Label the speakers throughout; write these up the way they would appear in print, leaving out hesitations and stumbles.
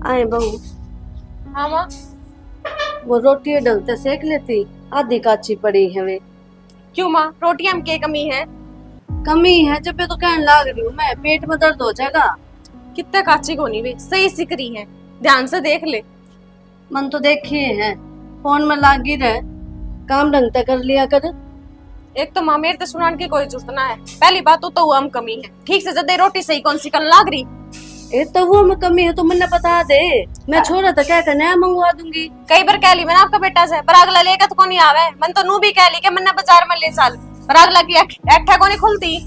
Speaker 1: आए बहू।
Speaker 2: हाँ माँ।
Speaker 1: वो रोटी ढंग से सेक लेती, आधी काची पड़ी है वे।
Speaker 2: क्यों माँ, रोटियां में क्या कमी है?
Speaker 1: कमी है जब भी तो कहने लाग रही हूँ मैं, पेट में दर्द हो जाएगा।
Speaker 2: कितने काची कोनी वे, सही सिक रही है, ध्यान से देख ले।
Speaker 1: मन तो देखिए है, फोन में लागी रहे, काम ढंग से कर लिया कर।
Speaker 2: एक तो माँ मेरे तो सुनान की कोई जरूरत ना है। पहली बात तो हम कमी है, ठीक से जदे रोटी सही कौन सी कल लाग रही।
Speaker 1: ए तो वो में कमी है तो मैंने बता दे, मैं छोड़ा तो क्या करना मंगवा दूंगी।
Speaker 2: कई बार कह ली मैंने आपका बेटा से, पर अगला लेकर तो कोनी आवे। मन तो नू भी कह ली कि मैंने बाजार में ले चल, पर अगला की ऐठा कोनी खुलती।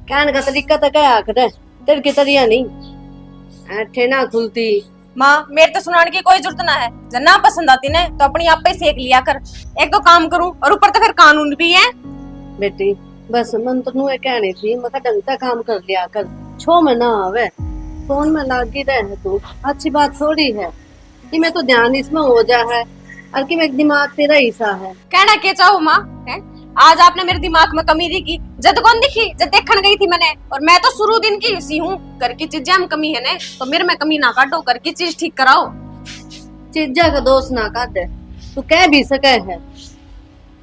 Speaker 1: कहने का तरीका तो क्या आखिर तेरे की तरिया नहीं, ऐठे ना खुलती।
Speaker 2: माँ मेरे तो सुनाने की कोई जरूरत ना है, जब ना पसंद आती ना तो अपनी आप पे सेक लिया कर। एक तो काम करूं और ऊपर तो फिर कानून भी है।
Speaker 1: बेटी बस मन तो नू कहनी थी, मैं ढंग से काम कर लिया कर, छो में ना आवे, फोन में लागी रहे तू, अच्छी बात थोड़ी है कि मैं तो ध्यान इसमें हो जा है और कि मैं दिमाग तेरा हिस्सा है।
Speaker 2: कहना क्या चाहो माँ है? आज आपने मेरे दिमाग में कमी दिखी, जब कौन दिखी, जब देखने गई थी मैंने। और मैं तो शुरू दिन की इसी हूँ, घर की चीजें में कमी है ना तो मेरे में कमी ना काटो, घर की चीज ठीक कराओ।
Speaker 1: चीजा का दोष ना काट, तू कह भी सके है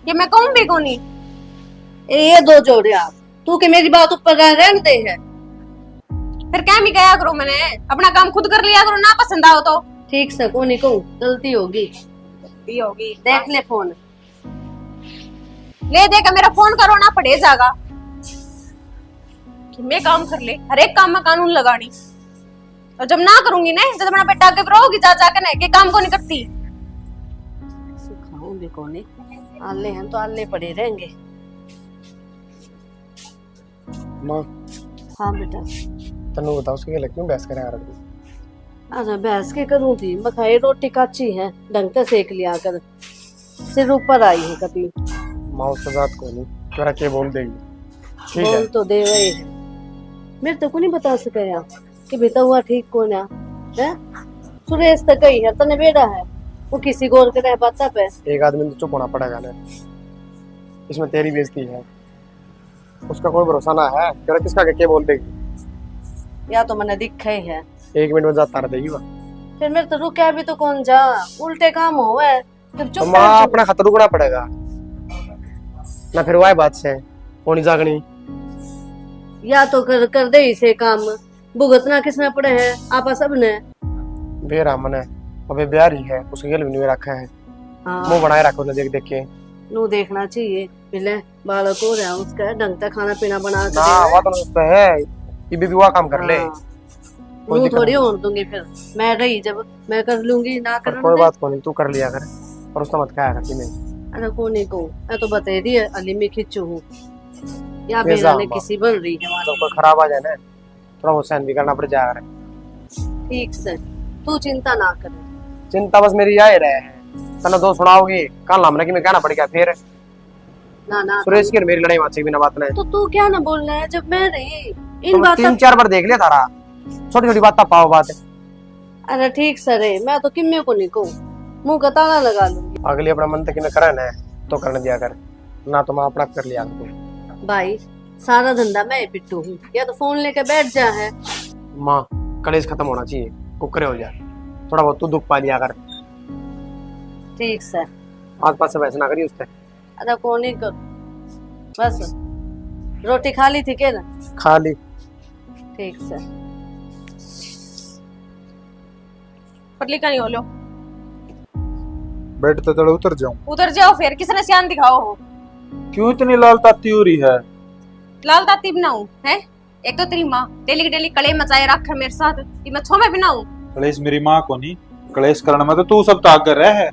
Speaker 2: ये मैं कहूँ भी कोनी।
Speaker 1: ये दो जोड़े आप तू के मेरी बात ऊपर रहने दे है।
Speaker 2: फिर क्या भी कहा करो, मैंने अपना काम खुद कर लिया करो, ना पसंद आओ तो।
Speaker 1: ठीक से कोनी कहूँ, गलती होगी देख ले फोन,
Speaker 2: ले देकर मेरा फोन करो ना पड़े जाएगा कि मैं काम कर ले, हर एक काम में कानून लगानी। और जब ना करूंगी ना जब अपना बेटा आगे रहोगी जा जाकर ना कि काम को नहीं करती।
Speaker 1: सिखाऊं भी कोनी, आले हैं तो आले पड़े रहेंगे।
Speaker 3: माँ
Speaker 1: हाँ बेटा।
Speaker 3: तनु बताओ उसके लिए क्यों बहस करें यार?
Speaker 1: अरे बहस के करूँ थी, बखाई रोटी काची है ढंग से सेक लिया कर, सिर ऊपर आई है कभी।
Speaker 3: माँ उसके साथ को नहीं तेरा क्या बोल देगी? ठीक
Speaker 1: बोल
Speaker 3: है
Speaker 1: तो दे वही है, मेरे तो को नहीं बता सके यार कि बेटा हुआ ठीक को ना है। सुरेश तक ही है तने बेड़ा है, वो किसी गौर के रह पाता पे।
Speaker 3: एक आदमी तो चुप होना पड़ेगा ना, इसमें तेरी बेइज्जती है, उसका कोई भरोसा ना है, तेरा किसका क्या बोल देगी?
Speaker 1: या तो मैंने दिखा ही है,
Speaker 3: 1 मिनट में जाता रह देगी वह।
Speaker 1: फिर मेरे तो रुका भी तो कौन जा, उल्टे काम होवे फिर
Speaker 3: तो
Speaker 1: चुप
Speaker 3: माँ अपना खतर रुकना पड़ेगा ना, फिर वही बात से होनी जागनी।
Speaker 1: या तो कर दे इसे काम, भुगतना किसने पड़े है आपा सब ने।
Speaker 3: बेरा मन है अबे ब्याह ही है, उसके गल भी नहीं रखा है, मुंह बनाए रखो ना देख देख के।
Speaker 1: नू देखना चाहिए मिले बालक हो रहा उसका ढंग से खाना पीना बना के
Speaker 3: ना वो तो है ये भी हुआ काम कर ले।
Speaker 1: नू थोड़ी होने दूंगी, फिर मैं रही जब मैं कर लूंगी ना कर।
Speaker 3: कोई बात को नहीं, तू कर लिया कर और उसका मत कहा करती मैं।
Speaker 1: अरे को नहीं कहूँ, मैं तो बता दी है अली में खिंचू हूँ या बेरा ने किसी बन रही है
Speaker 3: तो कोई खराब आ जाए ना थोड़ा बहुत सहन भी करना पड़ जाएगा।
Speaker 1: ठीक से तू चिंता ना कर।
Speaker 3: चिंता बस मेरी यही रहे है, तना दो सुनाओगी कल हमने कि मैं कहना पड़ गया फिर
Speaker 1: ना ना
Speaker 3: सुरेश की और मेरी लड़ाई वाची बिना बात नहीं।
Speaker 1: तो तू क्या ना बोलना है जब मैं रही इन
Speaker 3: तुम
Speaker 1: बात
Speaker 3: 3-4 बार देख लिया थारा, छोटी छोटी बात पाओ बात।
Speaker 1: अरे ठीक सरे, मैं तो किम्मे को नहीं कहूँ, मुंह का ताला लगा लूंगी।
Speaker 3: अगली अपना मन तक में करे ना तो करने दिया कर, ना तो मैं अपना कर लिया कर।
Speaker 1: भाई सारा धंधा मैं पिट्टू हूँ, या तो फोन लेके बैठ जा है।
Speaker 3: माँ कलेश खत्म होना चाहिए, कुकरे हो जाए, थोड़ा बहुत तू दुख पा लिया कर।
Speaker 1: ठीक से
Speaker 3: आस पास से वैसे ना करी उससे।
Speaker 1: अरे को नहीं कर, बस रोटी खा ली थी क्या ना?
Speaker 3: खा ली।
Speaker 1: ठीक से
Speaker 2: पतली का नहीं हो लो,
Speaker 4: बेड तो चढ़ उतर जाऊं।
Speaker 2: उधर जाओ फिर किसने सियान दिखाओ हो।
Speaker 4: क्यों इतनी लाल ताती हो रही है?
Speaker 2: लाल ताती बनाऊं है? एक तो तेरी माँ डेली की डेली कले मचाए रख मेरे साथ, कि मैं छो में बनाऊं।
Speaker 4: कलेश मेरी माँ को नहीं, कलेश करने में तो तू सब ताक कर रहा है,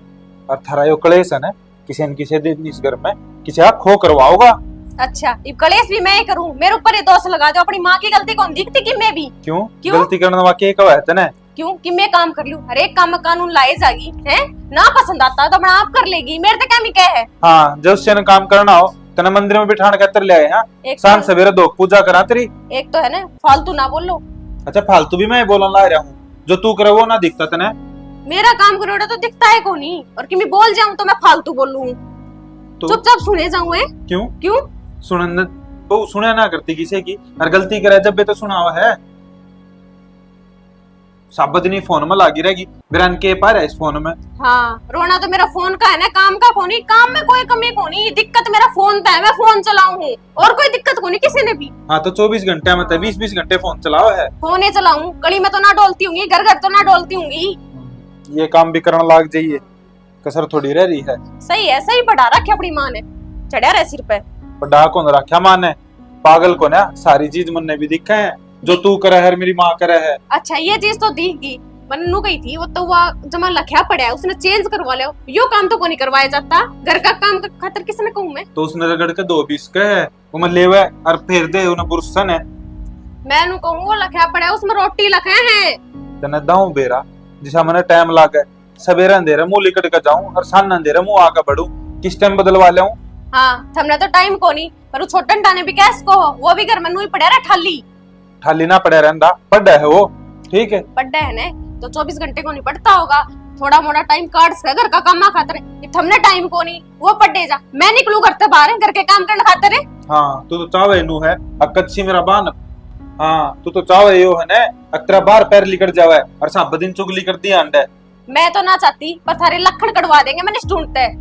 Speaker 4: और थारा यो कलेश है ना किसी न किसी दिन इस घर में किसी का खो करवाओगा।
Speaker 2: अच्छा ये कलेश भी मैं ही करूं, मेरे ऊपर ये दोष लगा दो। अपनी माँ की गलती कौन दिखती कि मैं भी
Speaker 4: क्यों
Speaker 2: क्यों?
Speaker 4: गलती करने वाके कब है तने?
Speaker 2: क्यों कि मैं काम कर लूं, हर एक काम में कानून लाए जागी है। ना पसंद आता तो अपना आप कर लेगी, मेरे तो क्या मी कह है।
Speaker 4: हाँ जब से काम करना हो तना मंदिर में बिठाने के ले आए। हाँ शाम सवेरे दो पूजा करा तेरी।
Speaker 2: एक तो है ना फालतू ना बोलो।
Speaker 4: अच्छा फालतू भी मैं बोलने ला रहा हूँ, जो तू करे वो ना दिखता तने।
Speaker 2: मेरा काम करोड़ा तो दिखता है को नहीं, और कि मैं बोल जाऊं तो मैं फालतू बोलूं,
Speaker 4: तो
Speaker 2: चुपचाप सुने जाऊं है।
Speaker 4: क्यों
Speaker 2: क्यों
Speaker 4: सुनने तो सुने ना करती किसी की, और गलती करे जब भी तो सुना हुआ है। सब दिन ही फोन में लागी रहेगी, बिरान के पा रहा है इस फोन में।
Speaker 2: हाँ, रोना तो मेरा फोन का है ना, काम का कोनी, काम में कोई कमी कोनी, दिक्कत मेरा फोन का है, मैं फोन चलाऊं हूँ और कोई दिक्कत कोनी किसी ने भी।
Speaker 4: हाँ तो 24 घंटे में 20-20 घंटे फोन चलाओ है।
Speaker 2: फोन ही चलाऊं, गली में तो ना डोलती होंगी, घर घर तो ना डोलती होंगी।
Speaker 4: ये काम भी करना लाग जाइए, कसर थोड़ी रह रही है।
Speaker 2: सही है, सही बढ़ा रखी अपनी माँ ने, चढ़िया रहे सिर पे।
Speaker 4: बड़ा कौन रखा माँ ने, पागल को ना सारी चीज मन ने भी दिखा है, जो तू करे है मेरी माँ करे है।
Speaker 2: अच्छा ये चीज तो दिखगी, मन्नू गई थी वो तो वह जमा लखया पड़ा है, उसने चेंज करवा लिया, यो काम तो को नहीं करवाया जाता, घर का काम का खातर किसने कहूँ मैं।
Speaker 4: तो उसने रगड़ के 2 20 का है वो मैं लेवे और फिर दे उन्हें बुरसन है।
Speaker 2: मैं नु कहूँ वो लखया पड़ा है, उसमें रोटी लखे हैं।
Speaker 4: तने दाऊं बेरा जिसा मैंने टाइम लागे, सवेरे अंधेरे मुंह लिकट के जाऊं और सान अंधेरे मुंह आके बढ़ूं, किस टाइम बदलवा ले।
Speaker 2: हाँ हमने तो टाइम को नहीं, पर वो छोटन टाने भी कैस को हो, वो भी घर में नू ही पड़ा रहा ठाली।
Speaker 4: ठाली ना पड़े रहंदा, पढ़ा है वो, ठीक है
Speaker 2: पढ़ा है ने तो 24 घंटे को नहीं पढ़ता होगा, थोड़ा मोड़ा टाइम काट से घर का काम खातर, हमने टाइम को नहीं, वो पढ़े जा, मैं निकलू करते बाहर घर के काम करने खातर है।
Speaker 4: हाँ तू तो चावे नू है अकच्छी मेरा बान। हाँ तू तो चावे यो है ने अक्तरा बार पैर लिकट जावे और सब दिन चुगली करती है अंडे।
Speaker 2: मैं तो ना चाहती, पर थारे लखन कटवा देंगे, मैंने ढूंढते है।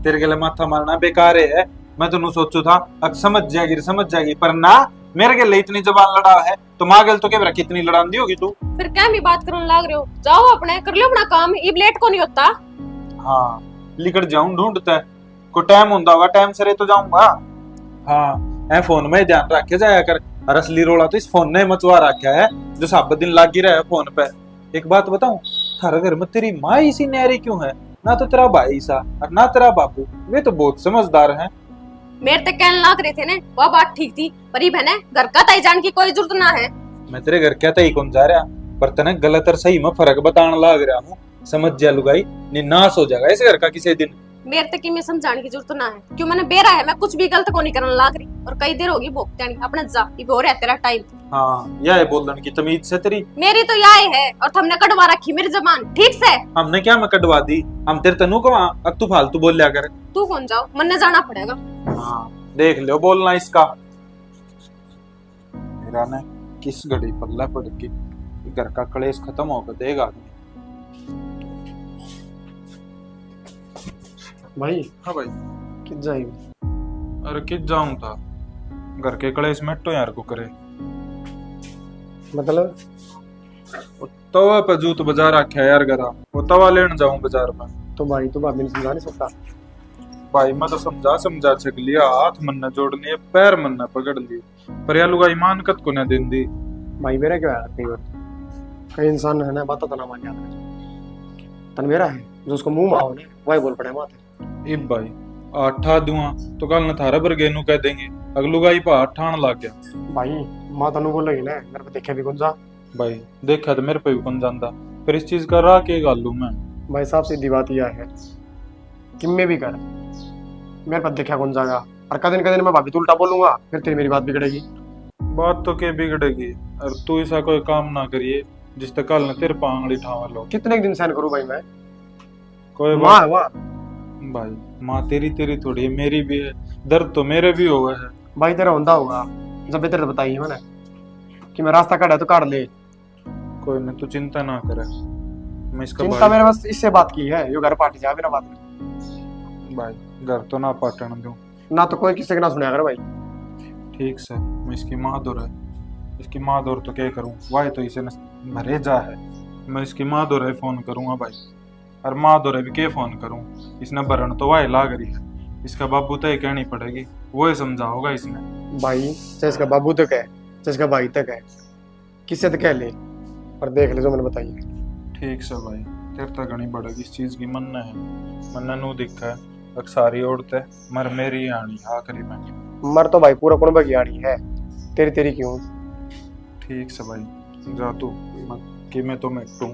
Speaker 4: तेरे के लिए माथा मारना बेकार है, मैं तो नू सोचू था अब समझ जाएगी, पर ना मेरे के लिए इतनी जबान लड़ा है तो माँ गल तो क्या कितनी लड़ांदी होगी तू।
Speaker 2: फिर क्या भी बात करने लाग रहे हो, जाओ अपने कर लो अपना काम, ये लेट को नहीं होता।
Speaker 4: हाँ लिकट जाऊं ढूंढता है, को टाइम होता होगा टाइम से तो जाऊंगा। हाँ ऐ फोन में ध्यान रखे जाया कर, और असली रोला तो इस फोन ने मचवा रखा है जो सब दिन लागी रहा है फोन पे। एक बात बताऊं, थारा घर में तेरी माँ इसी न्यारी क्यों है, ना तो तेरा भाई सा और ना तेरा बापू, वे तो बहुत समझदार हैं।
Speaker 2: मेरे तक कहने लाग रहे थे ने, वह बात ठीक थी, पर ये बहने घर का तय जान की कोई जरूरत ना है।
Speaker 4: मैं तेरे घर क्या तई कौन जा रहा, पर तने गलत और सही में फर्क बताने लाग रहा हूँ, समझ जा लुगाई, नाश हो जाएगा इस घर का किसी दिन।
Speaker 2: मेरे तक में समझाने की जरूरत ना है, क्यों मैंने बेरा है, मैं कुछ भी गलत को नहीं करने लाग रही, और कई देर होगी भोगते नहीं अपने जा, ये हो रहा है तेरा टाइम।
Speaker 4: हाँ यह है बोलने की तमीज से तेरी,
Speaker 2: मेरी तो यही है, और तुमने कटवा रखी मेरी जबान ठीक से।
Speaker 4: हमने क्या मैं कटवा दी, हम तेरे तनु को अब तू फालतू बोल लिया कर।
Speaker 2: तू कौन जाओ, मन जाना पड़ेगा।
Speaker 4: हाँ देख लो बोलना इसका, मेरा ने किस घड़ी पल्ला पड़ के घर का कलेश खत्म होकर देगा।
Speaker 3: भाई
Speaker 4: हाँ भाई
Speaker 3: कित जाएगी?
Speaker 4: अरे कित जाऊं था, घर के कलेश मेटो यार को करे,
Speaker 3: मतलब
Speaker 4: तवा पे जूत बजा रखा है यार गरा, वो तवा लेने जाऊं बाजार में।
Speaker 3: तो भाई तो भाभी ने समझा नहीं सकता?
Speaker 4: भाई मैं तो समझा छक लिया, हाथ मन ने जोड़ लिए, पैर मन ने पकड़ लिए, पर यार लुगाई मान कत को न दिन दी।
Speaker 3: भाई मेरा क्या है, कई बार कई इंसान है ना बात तो ना मान जाता, तन मेरा है जो उसको मुंह माओ ने वही बोल पड़े माते।
Speaker 4: इब भाई आठा दुआ तो कल न थारा बरगेनू कह देंगे, अगलू गाई पा ठाण लग गया।
Speaker 3: भाई माँ तनु बोलेगी ना, मेरे को देखे भी कौन जा।
Speaker 4: भाई देखा तो मेरे पे भी कौन जानता, फिर इस चीज का राह के गालू मैं।
Speaker 3: भाई साहब सीधी बात यह है कि मैं भी कर, मेरे पास देखा कौन जाएगा, और कदन कदन मैं भाभी तो उल्टा बोलूंगा, फिर तेरी मेरी बात बिगड़ेगी।
Speaker 4: बात तो के बिगड़ेगी, और तू ऐसा कोई काम ना करिए जिस तक कल न तेरे पांगड़ी ठावा लो।
Speaker 3: कितने दिन सहन करूं भाई मैं,
Speaker 4: कोई
Speaker 3: माँ
Speaker 4: बात
Speaker 3: है माँ।
Speaker 4: भाई माँ तेरी थोड़ी है, मेरी भी है, दर्द तो मेरे भी हुआ है।
Speaker 3: भाई तेरा होता होगा, जब भी तेरे बताई है मैंने कि मैं रास्ता काटा तो काट ले।
Speaker 4: कोई न तू चिंता ना करे, मैं इसका
Speaker 3: चिंता
Speaker 4: भाई,
Speaker 3: मेरे बस इससे बात की है, यो घर पार्टी जा बिना बात में,
Speaker 4: भाई घर तो ना पाटन दूं,
Speaker 3: ना तो कोई किसी के ना सुना कर भाई।
Speaker 4: ठीक से मैं इसकी माँ दौर है, इसकी माँ दौर तो क्या करूँ, वाई तो इसे भरे जा है, मैं इसकी माँ दौर फोन करूँगा भाई, और माँ दौरे भी क्या फोन करूँ, इसने भरण तो वाई लाग रही है, इसका बाबू तो ये कहनी पड़ेगी, वो ही समझाओगा इसने।
Speaker 3: भाई चाहे इसका बाबू तक है चाहे इसका भाई तक है, किससे तो कह ले, और देख ले जो मैंने बताई है।
Speaker 4: ठीक से भाई तेरे तक घनी बढ़ेगी इस चीज की, मन है मन नू दिखा है, अक्सारी औरतें मर मेरी आनी आखिरी में।
Speaker 3: मर तो भाई पूरा कुंबा की आड़ी है, तेरी तेरी क्यों।
Speaker 4: ठीक से भाई जा तू, कि मैं तो मिटूं।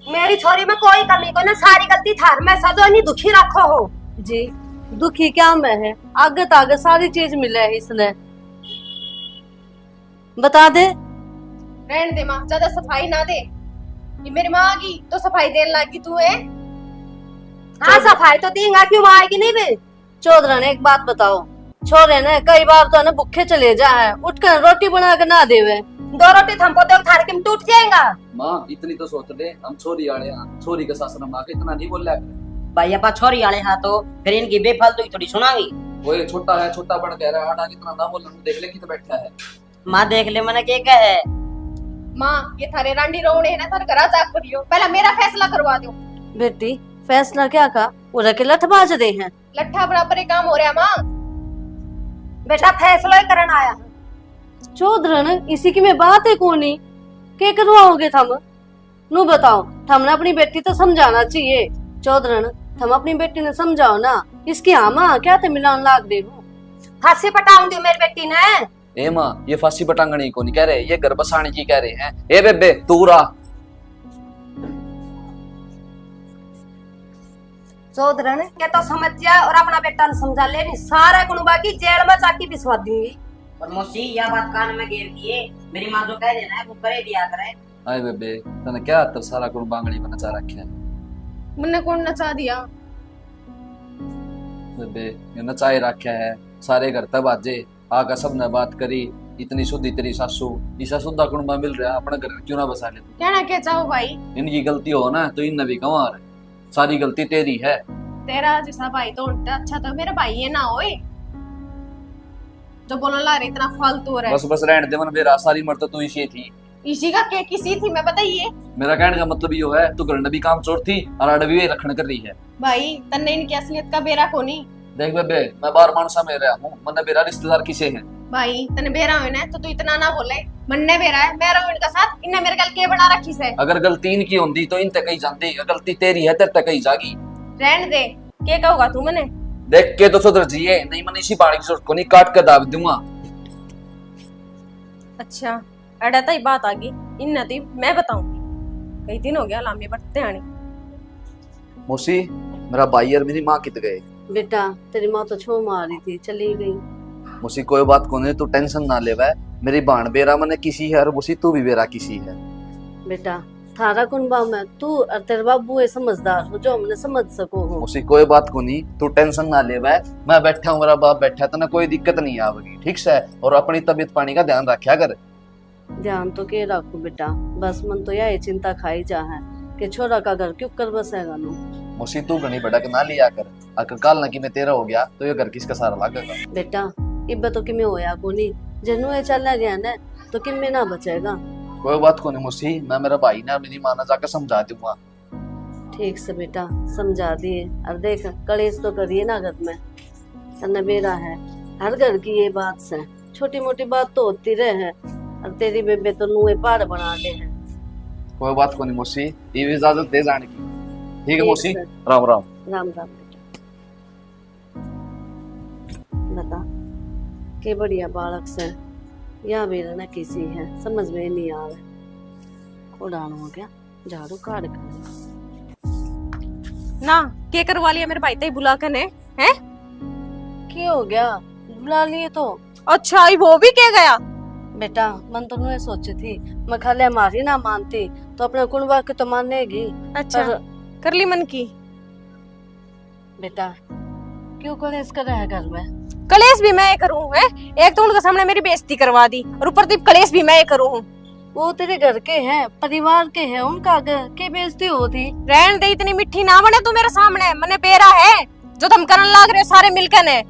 Speaker 5: मेरी छोरी में कोई कमी को ना, सारी गलती थार में सजो नहीं दुखी रखो हो
Speaker 1: जी दुखी क्या मैं है, आगे तागे सारी चीज मिले है इसने, बता दे।
Speaker 2: रहने दे माँ, ज्यादा सफाई ना दे, ये मेरी माँ आ गई तो सफाई देने लगी तू है।
Speaker 5: हाँ सफाई तो देंगा, क्यों आएगी नहीं बे।
Speaker 1: चौधरा ने एक बात बताओ, छोरे ने कई बार तो ना भूखे चले जा है, उठ कर रोटी बना के ना देवे,
Speaker 5: दो रोटी थमको दो थार के में टूट जाएगा।
Speaker 6: माँ इतनी तो सोच ले, हम छोरी आले हैं, छोरी का सासरा माँ के इतना नहीं बोल रहा है।
Speaker 7: भाई अपा छोरी आले हाँ तो फिर इनकी बेफालतू की थोड़ी सुनागी।
Speaker 6: वो ये छोटा है, छोटा बन कह रहा है, हटा कितना ना बोल, देख ले कितना बैठा है।
Speaker 7: माँ देख ले मैंने क्या कहे।
Speaker 2: माँ ये थारे रांडी रोने है ना, थारे घर जा करियो, पहला मेरा फैसला करवा दो।
Speaker 1: बेटी फैसला क्या का, वो रखे लठ बाज रहे हैं।
Speaker 2: लट्ठा बराबर ही काम हो रहा है माँ।
Speaker 5: बेटा फैसला ही करना आया।
Speaker 1: चौधरन इसी की में बात है कोनी के करवाओगे थम? नु बताओ, थमने अपनी बेटी तो समझाना चाहिए। चौधरन थम अपनी बेटी ने समझाओ ना, इसकी आमा क्या थे मिलान लाग दे हो।
Speaker 5: फांसी पटाऊंगी मेरी बेटी ने।
Speaker 6: ए माँ ये फांसी बटांगनी को नहीं कह रहे, ये घर बसाने की कह रहे हैं। ए बेबे तू रहा।
Speaker 5: चौधरन के तो समझ जा और अपना बेटा ने समझा ले, नहीं सारा गुण बाकी जेल में जाके बिस्वा दूंगी।
Speaker 7: और मौसी यह बात कान में घेर दिए, मेरी माँ जो कह देना है वो करे दिया करे।
Speaker 6: आए बेबे तने क्या तो सारा कुछ बांगड़ी में नचा रखे है।
Speaker 2: मैंने कौन नचा दिया?
Speaker 6: बेबे ये नचाए रखे है, सारे घर तब आजे आका सबने बात करी, इतनी शुद्ध तेरी सासू, ईसा शुद्धा कुंबा मिल रहा, अपना घर क्यों ना बसा ले।
Speaker 2: कहना क्या चाहो भाई?
Speaker 6: इनकी गलती हो ना तो इन भी कमा रहे, सारी गलती तेरी है।
Speaker 2: तेरा जैसा भाई तो उल्टा अच्छा तो मेरा भाई है ना होए जो बोलने ला रहे इतना फालतू हो रहा है।
Speaker 6: बस बस रहने दे मन बेरा, सारी मर तो तू इसी थी।
Speaker 2: इसी का क्या किसी थी मैं बताइए।
Speaker 6: मेरा कहने का मतलब ये है तू घर भी काम चोर थी और अड़वी भी रखने कर रही है।
Speaker 2: भाई तन्ने इनकी असलियत का बेरा को नहीं।
Speaker 6: देख बेबे मैं बार मानसा में रहा हूँ, मन बेरा रिश्तेदार किसे हैं।
Speaker 2: भाई तने बेरा हुए ना तो तू इतना ना बोले, मन्ने बेरा है मैं रहूं इनका साथ, इनने मेरे गल के बना रखी से।
Speaker 6: अगर गलती इनकी होती तो इन तक ही जानती, गलती तेरी है तेरे तक ही जागी।
Speaker 2: रहने दे, क्या कहूंगा तू मने?
Speaker 6: देख के तो सुधर जिए, नहीं मन इसी पानी की जरूरत को नहीं, काट के दाब दूंगा।
Speaker 2: अच्छा अड़ता ही बात आ गई इन नती मैं बताऊंगी। कई दिन हो गया लामी बढ़ते आनी।
Speaker 6: मौसी मेरा भाई और मेरी माँ कित गए?
Speaker 1: बेटा तेरी माँ तो छो मारी थी, चली गई।
Speaker 6: मौसी कोई बात को नहीं, तू टेंशन ना ले। मेरी बाण बेरा मने किसी है और मौसी तू भी बेरा किसी है।
Speaker 1: बेटा थारा कुनबा में तू और तेरे बाबू है समझदार हो जो हमने समझ सको हो।
Speaker 6: मौसी कोई बात को नहीं, तू टेंशन ना ले। मैं बैठा हूँ, मेरा बाप बैठा है, तो ना कोई दिक्कत नहीं आवेगी, ठीक से। और अपनी तबीयत पानी का ध्यान रखा कर।
Speaker 1: ध्यान तो के रखो बेटा, बस मन तो यही चिंता खाई जा है कि छोरा का घर क्यों कर बसेगा नु।
Speaker 6: मौसी तू घनी भड़क ना लिया कर, अगर काल ना कि मैं तेरा हो गया तो ये घर किसका सारा लागेगा।
Speaker 1: बेटा इब्बे तो किमें होया कोनी, जनु ये चला गया ना तो किमें ना बचेगा।
Speaker 6: कोई बात को नहीं मौसी, मैं मेरा भाई ना मेरी माँ ना जाकर समझा दूंगा।
Speaker 1: ठीक से बेटा समझा दिए। और देख कलेश तो करिए ना घर में, तन्ने बेरा है हर घर की ये बात से, छोटी मोटी बात तो होती रहे है। और तेरी बेबे तो नुए पहाड़ बना दे हैं।
Speaker 6: कोई बात को नहीं मौसी, ये भी इजाजत दे जाने की। ठीक है मौसी,
Speaker 1: से।
Speaker 6: राम राम।
Speaker 1: राम राम बेटा। बता के बढ़िया बालक से या मेरा ना किसी है समझ में नहीं आ रहा। उड़ान हो गया झाड़ू काट कर
Speaker 2: ना के करवा लिया मेरे भाई ते बुला के ने हैं?
Speaker 1: क्या हो गया, बुला लिए तो।
Speaker 2: अच्छा ये वो भी के गया?
Speaker 1: बेटा मन तो नहीं सोची थी, मैं खाले हमारी ना मानती तो अपने कुनबा के तो मानेगी।
Speaker 2: अच्छा
Speaker 1: पर
Speaker 2: कर ली मन की।
Speaker 1: बेटा क्यों कलेश कर रहा है घर में?
Speaker 2: कलेश भी मैं करूं है? एक तो उनके सामने मेरी बेइज्जती करवा दी और ऊपर से कलेश भी मैं करूं।
Speaker 1: वो तेरे घर के हैं, परिवार के हैं, उनका घर के बेइज्जती होती।
Speaker 2: रहन दे, इतनी मिठी ना बने तू मेरे सामने। मने बेरा है जो तुम करन लाग रहे हो सारे मिलकर ने।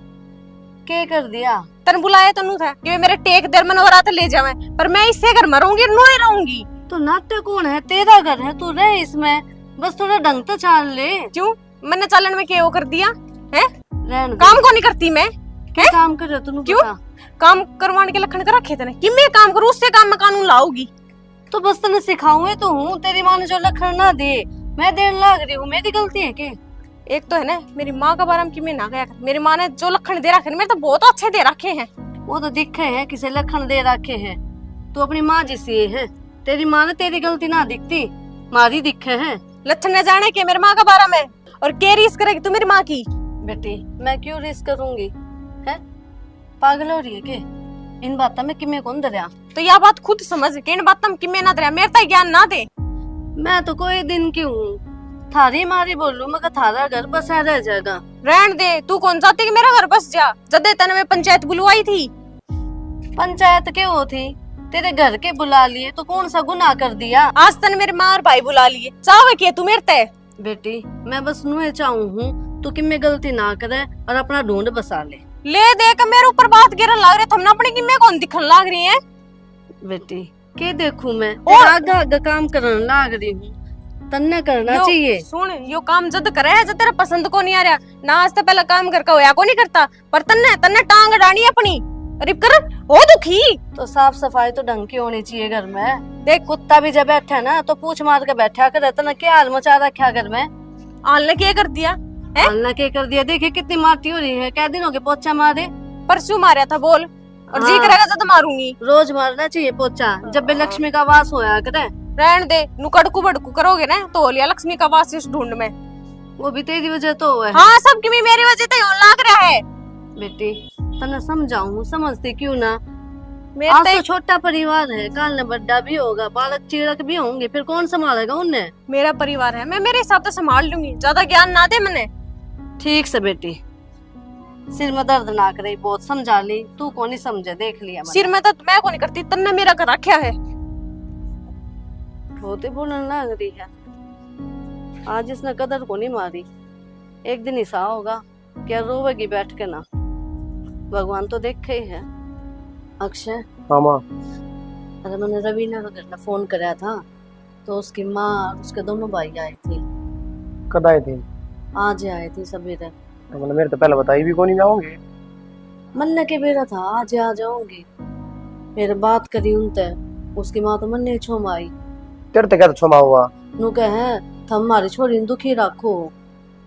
Speaker 1: के कर दिया?
Speaker 2: तन बुलाया तो नू था कि वे मेरे टेक दर मनोरात ले जावे, पर मैं इससे घर मरूंगी नो ही रहूंगी।
Speaker 1: तो नाट्य कौन है? तेरा घर है, तू रह इसमें, बस थोड़ा ढंग तो चाल ले।
Speaker 2: क्यों मैंने चालन में क्या वो कर दिया है?
Speaker 1: रहन दे।
Speaker 2: काम को नहीं करती मैं?
Speaker 1: क्या काम कर रहे हो तुम?
Speaker 2: क्यों? काम करवाने के लखन कर रखे थे कि मैं काम करूं, उससे काम में कानून लाऊगी।
Speaker 1: तो बस तने सिखाऊं तो हूँ, तेरी माँ ने जो लखन ना दे मैं देर लाग रही हूँ, मेरी गलती है के?
Speaker 2: एक तो है ना मेरी माँ का बारे में कि मैं ना गया कर, मेरी माँ ने जो लखन दे रखे मेरे तो बहुत अच्छे दे रखे हैं।
Speaker 1: वो तो दिखे हैं किसे लखन दे रखे हैं, तू अपनी माँ जैसी है। तेरी माँ ने तेरी गलती ना दिखती, मारी दिखे है।
Speaker 2: लक्षण न जाने के मेरी माँ का बारे में, और क्या रीस करेगी तू मेरी माँ की?
Speaker 1: बेटी मैं क्यों रिस्क करूंगी है? पागल हो रही है के? इन बातों में किमें कौन दरिया?
Speaker 2: तो यह बात खुद समझ के इन बातों में किमें ना दरिया, मेरे तक ज्ञान ना दे।
Speaker 1: मैं तो कोई दिन की हूँ, थारी मारी बोलूं मगर थारा घर बसा रह जाएगा।
Speaker 2: रहन दे, तू कौन चाहती कि मेरा घर बस जा? जदे तने में पंचायत बुलवाई थी।
Speaker 1: पंचायत के वो थी, तेरे घर के बुला लिए तो कौन सा गुनाह कर दिया?
Speaker 2: आज तन मेरे माँ और भाई बुला लिए, चाहे किया तू मेरे ते।
Speaker 1: बेटी मैं बस नुए चाहूँ हूँ तू कि मैं गलती ना करे और अपना ढूंढ बसा ले
Speaker 2: देख मेरे ऊपर बात गिरन लाग रही, तुमने अपनी की मैं कौन दिखन लाग रही है?
Speaker 1: बेटी के देखूं मैं तेरा आगा आगा काम करने लाग रही हूँ, तन्ने करना चाहिए।
Speaker 2: सुन यो काम जद करे है जब तेरा पसंद को नहीं आ रहा ना, आज तो पहला काम करके होया को नहीं करता, पर तन्ने तन्ने टांग अड़ानी अपनी अरे कर हो दुखी।
Speaker 1: तो साफ सफाई तो ढंग की होनी चाहिए घर में। देख कुत्ता भी जब बैठा है ना तो पूछ मार के बैठा कर रहता ना, क्या हाल मचा रखा घर में।
Speaker 2: आलने क्या कर दिया है?
Speaker 1: आलना क्या कर दिया? देखिए कितनी मारती हो रही है, क्या दिन हो गए पोछा मारे?
Speaker 2: परसों मारा था बोल, और जी
Speaker 1: हाँ।
Speaker 2: करेगा जब मारूंगी।
Speaker 1: रोज मारना चाहिए पोछा, जब भी लक्ष्मी का वास होया करे।
Speaker 2: रहन दे, नु कड़कू बड़कू करोगे ना तो हो लिया लक्ष्मी का वास इस ढूंढ में।
Speaker 1: वो भी तेरी वजह तो हुआ है।
Speaker 2: हाँ सबकी भी मेरी वजह से होने लग रहा है।
Speaker 1: बेटी तने समझाऊं, समझती क्यों ना?
Speaker 2: मेरे
Speaker 1: आज
Speaker 2: ते
Speaker 1: तो छोटा परिवार है, काल ने बड्डा भी होगा, बालक चिड़क भी होंगे, फिर कौन संभालेगा उन्हें?
Speaker 2: मेरा परिवार है, मैं मेरे हिसाब से संभाल लूंगी, ज्यादा ज्ञान ना दे मैंने।
Speaker 1: ठीक से बेटी, सिर में दर्द ना करे, बहुत समझा ली, तू कौन नहीं समझे, देख लिया मैंने।
Speaker 2: सिर में तो मैं को नहीं करती, तन्ने मेरा कर रखा है।
Speaker 1: होते बोलने लग रही है, आज इसने कदर को नहीं मारी, एक दिन ऐसा होगा क्या रोवेगी बैठ के ना, भगवान तो देखे ही है। अक्षय
Speaker 3: हाँ माँ।
Speaker 1: अरे मैंने रवीना का घर में फोन कराया था तो उसकी माँ और उसके दोनों भाई आए थे।
Speaker 3: कद आए थे?
Speaker 1: आज आए थे सवेरे।
Speaker 3: तो मतलब मेरे तो पहले बताई भी कौन नहीं जाओगे।
Speaker 1: मन्ने के बेरा था आज आ जाऊंगी, फिर बात करी उनते, उसकी माँ तो मन्ने छोम आई।
Speaker 3: तेरे तो क्या तो क्षमा हुआ?
Speaker 1: नु कहे थम हमारी छोरी ने दुखी रखो,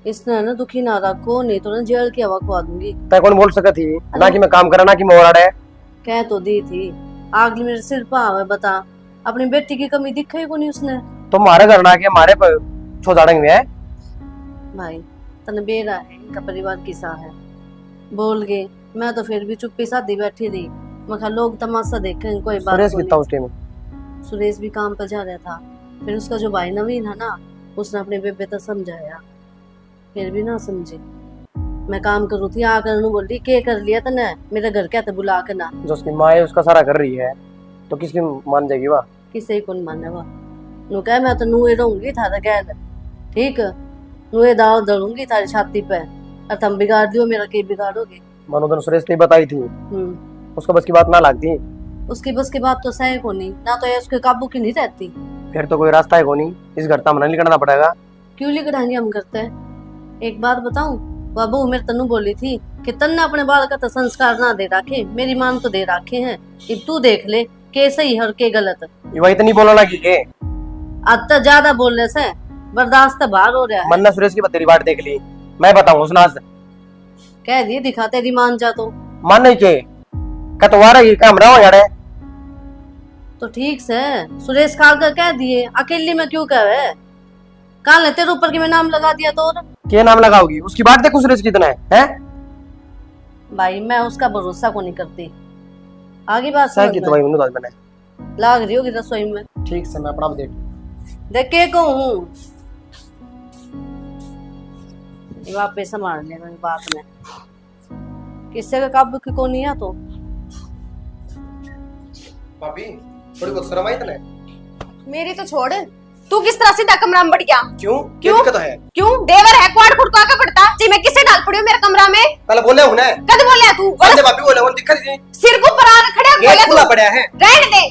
Speaker 1: इसने ना दुखी ना रखो, नहीं तो ना जेल की हवा खुआ दूंगी।
Speaker 3: तय कौन बोल सका थी ना कि मैं काम करा ना कि मैं ओराड़ा है।
Speaker 1: कह तो दी थी, आग मेरे सिर पर बता, अपनी बेटी की कमी दिखाई को नहीं उसने।
Speaker 3: तो हमारे घर ना के हमारे पर छोड़ाड़ेंगे है
Speaker 1: भाई तने बेरा है, इनका परिवार किसा है, बोल गए, मैं तो फिर भी चुप्पी साधी बैठी रही, मैं कहा लोग तमाशा देखें, कोई बात
Speaker 3: सुरेश
Speaker 1: को
Speaker 3: कितना
Speaker 1: नहीं।
Speaker 3: उस टाइम?
Speaker 1: सुरेश भी काम पर जा रहा था, फिर उसका जो भाई नवीन है ना, उसने अपने बेबे तक समझाया, फिर भी ना समझी। मैं काम करूँ थी, आकर नु बोली के कर लिया तने, मेरे घर क्या था बुला के ना।
Speaker 3: जो उसकी माँ है उसका सारा कर रही है तो किसकी मान जाएगी वाह?
Speaker 1: किसे कौन माने वो, नु कह मैं तो नुए रहूंगी थारा गैर, ठीक, नुए दाव दड़ूंगी थारी छाती पे, और तुम बिगाड़ दियो मेरा, के बिगाड़ोगे?
Speaker 3: मनोदन सुरेश ने बताई थी, उसको बस की बात ना लगती।
Speaker 1: उसकी बस की बात तो सही को नहीं ना, तो ये उसके काबू की नहीं रहती।
Speaker 3: फिर तो कोई रास्ता है को नहीं, इस घर तो हमें निकलना पड़ेगा।
Speaker 1: क्यों लिखड़ाएंगे हम करते हैं? एक बात बताऊं, बाबू मेरे तनु बोली थी कि तन्ने अपने बाल का तो संस्कार ना दे रखे, मेरी मान तो दे रखे हैं, अब तू देख ले के सही है और के गलत।
Speaker 3: ये वही तो नहीं बोलना लगी के
Speaker 1: अब तो ज्यादा बोलने से बर्दाश्त तो बाहर हो रहा है।
Speaker 3: मन्ना सुरेश की तेरी बात देख ली, मैं बताऊं सुना
Speaker 1: कह दिए दिखा तेरी मान जा तो
Speaker 3: मान नहीं के कतवारा ये काम रहो यार।
Speaker 1: तो ठीक से सुरेश काल का कह दिए, अकेली में क्यों कहे, काल ने तेरे ऊपर की मैं नाम लगा दिया तो और?
Speaker 3: क्या नाम लगाओगी? उसकी बात देखो सुरेश कितना है?
Speaker 1: भाई मैं उसका भरोसा को नहीं करती, आगे बात
Speaker 3: सही की
Speaker 1: समझ
Speaker 3: तो भाई उन्होंने मैंने
Speaker 1: लाग रही होगी रसोई में।
Speaker 3: ठीक से मैं अपना देख
Speaker 1: देख के कहूँ वापस संभाल लेना बात में, किससे का काबू की को नहीं आ तो।
Speaker 3: भाभी थोड़ी बहुत शर्म आई तने?
Speaker 2: मेरी तो छोड़, तू किस तरह सीधा कमरा में बढ़ गया?
Speaker 3: क्यों
Speaker 2: क्यों?
Speaker 3: दिक्कत है?
Speaker 2: क्यों देवर है क्वाड खुड़का के पड़ता जी, मैं किसे डाल पड़ी हूं मेरे कमरा में?
Speaker 3: पहले बोले हूं ना,
Speaker 2: कद बोले तू?
Speaker 3: पहले भाभी बोले हूं, दिक्कत थी
Speaker 2: सिर को पर आके खड़ा
Speaker 3: ये
Speaker 2: बोले
Speaker 3: खुला
Speaker 2: तू?
Speaker 3: पड़ा है।
Speaker 2: रहने दे।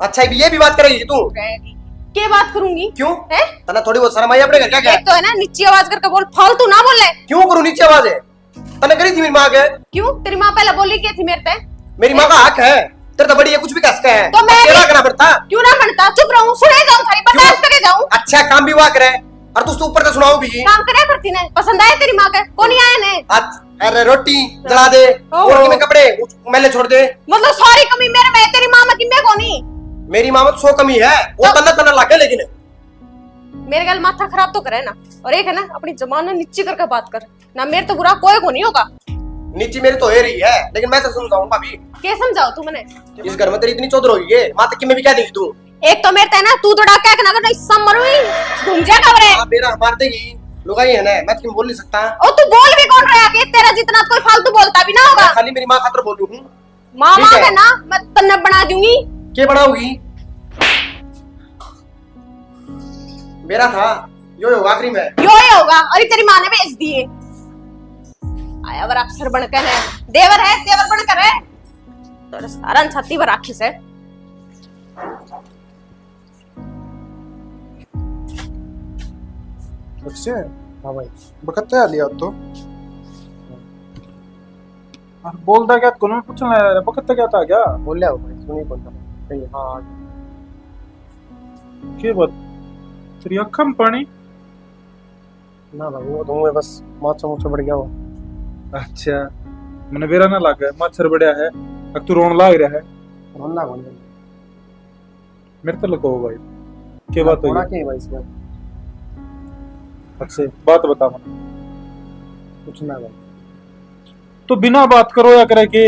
Speaker 3: अच्छा ये भी बात करेगी तू?
Speaker 2: के बात करूंगी?
Speaker 3: क्यों
Speaker 2: है?
Speaker 3: तना थोड़ी बहुत शर्म आई अपने घर? क्या क्या
Speaker 2: एक तो है ना नीची आवाज करके बोल, फालतू ना बोले।
Speaker 3: क्यों करूं नीचे आवाज है? तने करी थी मेरी मां के?
Speaker 2: क्यों तेरी माँ पहले बोली क्या थी मेरे पे?
Speaker 3: मेरी मां का हक है, तेरे तो बड़ी है, कुछ भी कह सकते हैं,
Speaker 2: तो मैं
Speaker 3: तेरा
Speaker 2: भी-
Speaker 3: करना पड़ता।
Speaker 2: क्यों ना बनता? चुप रहूं, सुने जाऊं, थारी बर्दाश्त करे जाऊं।
Speaker 3: अच्छा काम भी हुआ करे और तू ऊपर से सुनाओ भी।
Speaker 2: काम करे करती ने, पसंद आए तेरी माँ के? कौन ही आए ने?
Speaker 3: अरे रोटी जला दे और में कपड़े मैले छोड़ दे।
Speaker 2: मतलब सारी कमी मेरे में, तेरी माँ में कि मैं कोनी?
Speaker 3: मेरी मां में 100 कमी है, वो
Speaker 2: तो-
Speaker 3: तना लागे, लेकिन
Speaker 2: मेरे गल माथा खराब तो करे ना, और एक है ना अपनी जबान नीची करके बात कर ना, मेरे तो बुरा कोई को नहीं होगा।
Speaker 3: नीचे मेरी तो है रही है, लेकिन मैं तो समझाऊं भाभी,
Speaker 2: क्या समझाओ तू मैंने?
Speaker 3: इस घर में तेरी इतनी चौधर होगी है, मां तक में भी क्या देगी तू?
Speaker 2: एक तो मेरे ना तू तो डाका ना कर समरुई घूम जा कवरे।
Speaker 3: हां मेरा मार देगी लुगाई है ना, मैं तो बोल नहीं सकता।
Speaker 2: ओ तू बोल भी कौन रहा है? तेरा जितना कोई फालतू बोलता भी ना होगा।
Speaker 3: खाली मेरी मां खातर बोलूं हूं।
Speaker 2: माँ
Speaker 3: ठीक
Speaker 2: माँ
Speaker 3: है।
Speaker 2: है ना, मैं तन्ने बना दूंगी,
Speaker 3: क्या बनाओगी? मेरा था यो होगा आखिरी में।
Speaker 2: यो ही होगा। अरे तेरी माँ ने भेज दिए। आया वर अफसर बनकर है, देवर बनकर है। तो सारा छाती पर राखी से
Speaker 4: अच्छे
Speaker 3: हाँ भाई
Speaker 4: बकत्ते आ लिया तो बोलता क्या कौन पूछना है बकत्ते क्या था क्या
Speaker 3: बोल लिया भाई, सुनी कौन था कहीं। हाँ
Speaker 4: के बात तेरी अखा में पानी।
Speaker 3: ना भाई वो तो मैं बस मौत से बढ़ गया वो।
Speaker 4: अच्छा मैंने बेरा ना लग गया मच्छर बढ़िया है अब तू रोन लाग रहा है
Speaker 3: रोना कौन है?
Speaker 4: मेरे तो लगो भाई के बात
Speaker 3: थोड़ा
Speaker 4: हुई
Speaker 3: क्या है भाई इसमें?
Speaker 4: अच्छा बात बता मुझे
Speaker 3: कुछ ना भाई।
Speaker 4: तो बिना बात करो या करे के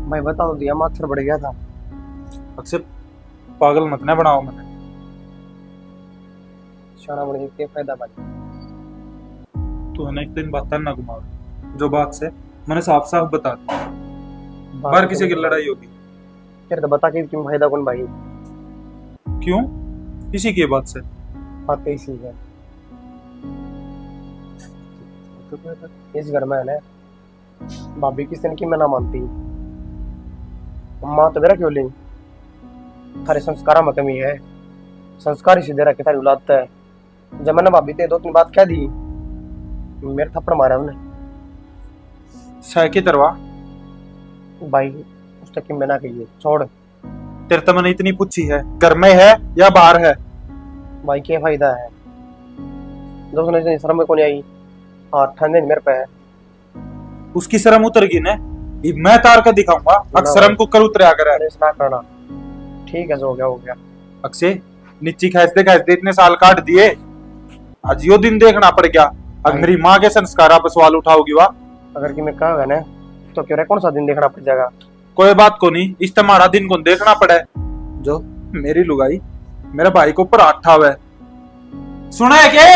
Speaker 3: भाई बता तो दिया मच्छर बढ़ गया था।
Speaker 4: अक्सर पागल मत ना बनाओ मैंने
Speaker 3: शाना बढ़ गया क्या फायदा भाई?
Speaker 4: तू है ना एक दिन बात ना घुमाओ जो बात से मैंने साफ साफ बता दी बाहर किसी की लड़ाई होगी
Speaker 3: फिर तो बता के क्यों फायदा कौन भाई?
Speaker 4: क्यों इसी की बात से
Speaker 3: बात तो इसी है। इस घर में है ना भाभी किस दिन की मैं ना मानती। माँ तो मेरा क्यों ली? थारे संस्कारा में कमी है। संस्कार ही सीधे रखे थारी औलाद है। जब मैंने भाभी ते 2-3 बात कह दी मेरे थप्पड़ मारा उन्हें।
Speaker 4: शाय की तरवा
Speaker 3: भाई उस तक की मैं ना कहिए छोड़।
Speaker 4: तेरे तो मैंने इतनी पूछी है घर में है या बाहर है
Speaker 3: भाई क्या फायदा है? दोस्तों ने शर्म में कौन आई? हाँ ठंडे मेरे पे है।
Speaker 4: उसकी शर्म उतर गई ना ये मैं तार का दिखाऊंगा अक्सरम को कर उतरे आकर
Speaker 3: अरे ना करना ठीक है जो हो गया।
Speaker 4: अक्षय नीची खासते इतने साल काट दिए आज यो दिन देखना पड़ गया। अब मेरी माँ के संस्कारा पर सवाल उठाओगी वाह
Speaker 3: अगर कि मैं कहा ना तो क्यों रे कौन सा दिन देखना पड़ जाएगा?
Speaker 4: कोई बात को नहीं इस तुम्हारा दिन को देखना पड़े जो मेरी लुगाई मेरे भाई को ऊपर हाथ ठावे सुना है के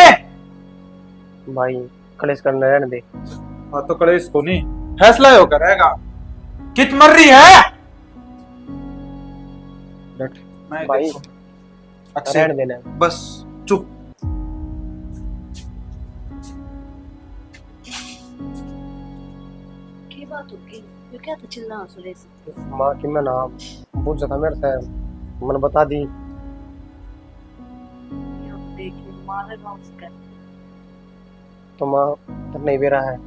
Speaker 3: भाई कलेश करने रहने दे।
Speaker 4: हाँ तो कलेश को नहीं फैसला ही होकर रहेगा कित मर रही है मैं
Speaker 3: भाई
Speaker 4: देखूं। अक्षय
Speaker 3: रहने देना।
Speaker 4: बस चुप
Speaker 1: की बात होगी? ये क्या तो चिल्ला सुरेश?
Speaker 3: माँ की मैं ना पूछ था मेरे से मैंने बता दी।
Speaker 1: देखिए मारे गाँव से कर
Speaker 3: तो माँ तब नहीं बेरा है।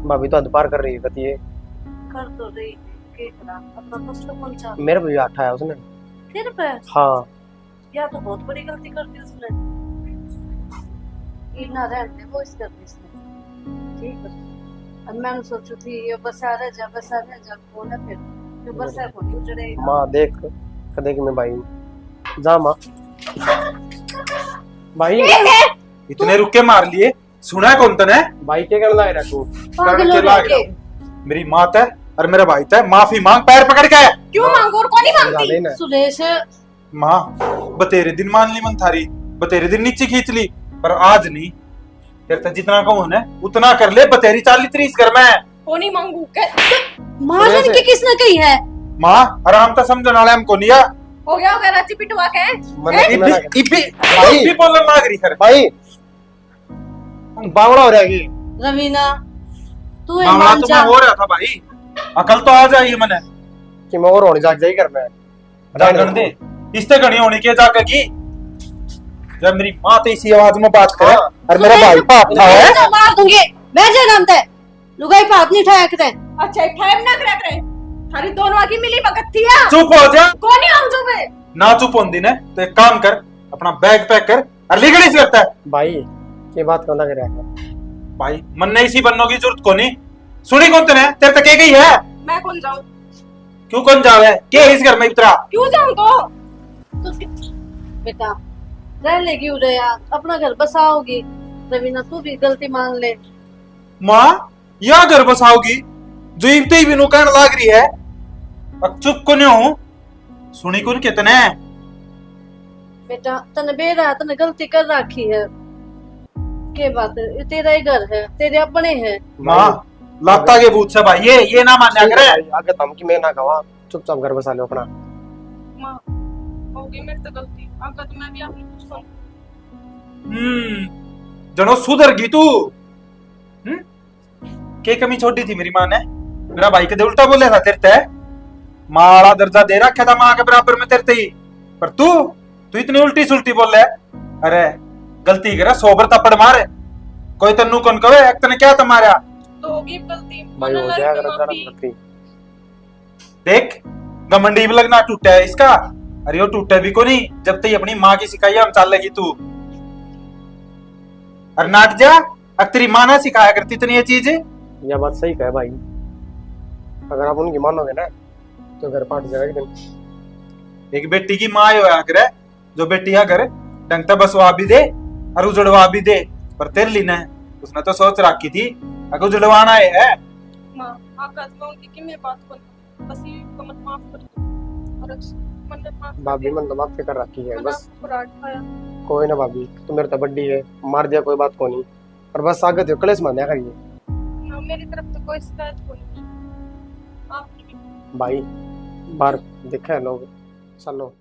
Speaker 3: भाभी तो हद पार कर रही है कहती है।
Speaker 1: कर तो रही है, के करा अपना कष्ट कौन चाह
Speaker 3: मेरे पे भी हाथ आया उसने।
Speaker 1: फिर पे
Speaker 3: हाँ
Speaker 1: या तो बहुत बड़ी गलती कर दी उसने। इतना रहने वो इस कर दी इसने। ठीक है अब मैंने सोचू थी ये बस आ जा कौन है फिर जो बस है कौन उजड़ेगा।
Speaker 3: माँ देख कदे कि मैं भाई जा माँ भाई
Speaker 4: इतने रुके मार लिए सुना है कौन तने
Speaker 3: भाई क्या करना है तू?
Speaker 1: पागल हो
Speaker 4: लाग
Speaker 1: गए।
Speaker 4: मेरी माँ है और मेरा भाई है माफी मांग पैर पकड़ के
Speaker 2: क्यों मांगू और कौन नहीं
Speaker 3: ज्यादा
Speaker 2: मांगती?
Speaker 3: ही ना
Speaker 1: सुरेश
Speaker 4: माँ बतेरे दिन मान ली मन थारी बतेरे दिन नीचे खींच ली पर आज नहीं तेरे तो जितना कहूँ ना उतना कर ले बतेरी 40-30 घर में है
Speaker 2: कौन नहीं मांगू
Speaker 1: मारन की किसने कही है?
Speaker 4: माँ आराम तो समझने वाले हमको नहीं
Speaker 2: हो गया रांची पिटवा के
Speaker 3: मैंने
Speaker 4: इबी
Speaker 3: मैंने
Speaker 4: इबी
Speaker 3: भाई।
Speaker 4: इबी बोलने लाग रही है
Speaker 3: भाई बावड़ा हो जाएगी।
Speaker 1: रवीना तू ये
Speaker 4: मामला
Speaker 1: मान
Speaker 4: तो
Speaker 1: जा।
Speaker 4: मैं हो रहा था भाई अकल तो आ जाइए मैंने
Speaker 3: कि मैं और होने जाग जाई कर मैं
Speaker 4: जागरण दे इससे घनी होनी के जाकर की जब मेरी माँ तो इसी आवाज में बात करे और मेरा भाई पाप था है
Speaker 1: तो मार दूंगी मैं जे नाम ते लुगाई पाप नहीं उठाया करे।
Speaker 2: अच्छा टाइम ना करे करे थारी दोनों की मिली भगत थी या
Speaker 4: चुप हो जा
Speaker 2: कौन नहीं आऊं जो मैं
Speaker 4: ना चुप होंदी ने तो एक काम कर अपना बैग पैक कर और लिगड़ी से करता है
Speaker 3: भाई ये बात कौन लग रहा है?
Speaker 4: भाई मन नहीं सी बनने की जरूरत को नहीं सुनी कौन तेने तेरे तक गई है
Speaker 2: मैं कौन जाऊं
Speaker 4: क्यों कौन जावे के इस घर में इतरा
Speaker 2: क्यों जाऊं तो
Speaker 1: बेटा रह लेगी उरे यार अपना घर बसाओगी। रवीना तू भी गलती मान ले।
Speaker 4: माँ या घर बसाओगी जो इबते ही बिनु कहने लाग रही है अब चुप को नहीं हूं सुनी कौन कितने
Speaker 1: बेटा तने बेरा तने गलती कर रखी है के बात है ये तेरा ही घर है तेरे अपने है।
Speaker 4: माँ लाता के भूत से भाई ये ना मान्या करे
Speaker 3: आगे तम की मैं ना कहा चुपचाप घर बसा लो अपना।
Speaker 2: माँ होगी मेरी तो गलती, आका तो मैं भी आपने कुछ सुन।
Speaker 4: जनो सुधर गई तू। के कमी छोड़ी थी मेरी माँ ने? मेरा भाई कदे उल्टा बोले था तेरे ते? माड़ा दर्जा दे रखा था माँ के बराबर में तेरे ही, पर तू इतनी उल्टी सुल्टी बोल रहा है। अरे गलती करा, सोबर तपड़ मारे, कोई तन्नू कौन कहे एक तने क्या तुम्हारा?
Speaker 2: तो होगी गलती,
Speaker 3: भाई हो
Speaker 2: मना
Speaker 3: जाएगा
Speaker 2: लगी माफी।
Speaker 3: गलती।
Speaker 4: देख गमंडी भी लगना टूटा है इसका। अरे वो टूटा भी को नहीं जब तक अपनी माँ की सिखाई हम चाल लगी तू। अरे नाट जा, अब तेरी माँ ना सिखाया करती इतनी ये चीज।
Speaker 3: यह बात सही कहे भाई, अगर आप उनकी मानोगे ना तो घर पाट जाएगा एक दिन।
Speaker 4: एक बेटी की माँ होया करे, जो बेटी अगर ढंग से बसवा भी दे और उजड़वा भी दे, पर तेरे लिए ना उसने तो सोच रखी थी अगर उजड़वाना है।
Speaker 2: माँ आका मैं उनकी कि मैं बात कर, बस ये को मत माफ कर दो। और मन माफ
Speaker 3: भाभी मन तो माफ कर रखी है बस।
Speaker 2: खाया
Speaker 3: कोई ना भाभी, तू मेरे तो बड्डी है, मार दिया कोई बात को नहीं, पर बस आगे तो कलेश मान दिया करिए।
Speaker 2: ना, मेरी तरफ तो कोई शिकायत को नहीं। आप
Speaker 3: भाई बाहर दिखे लोग, चलो।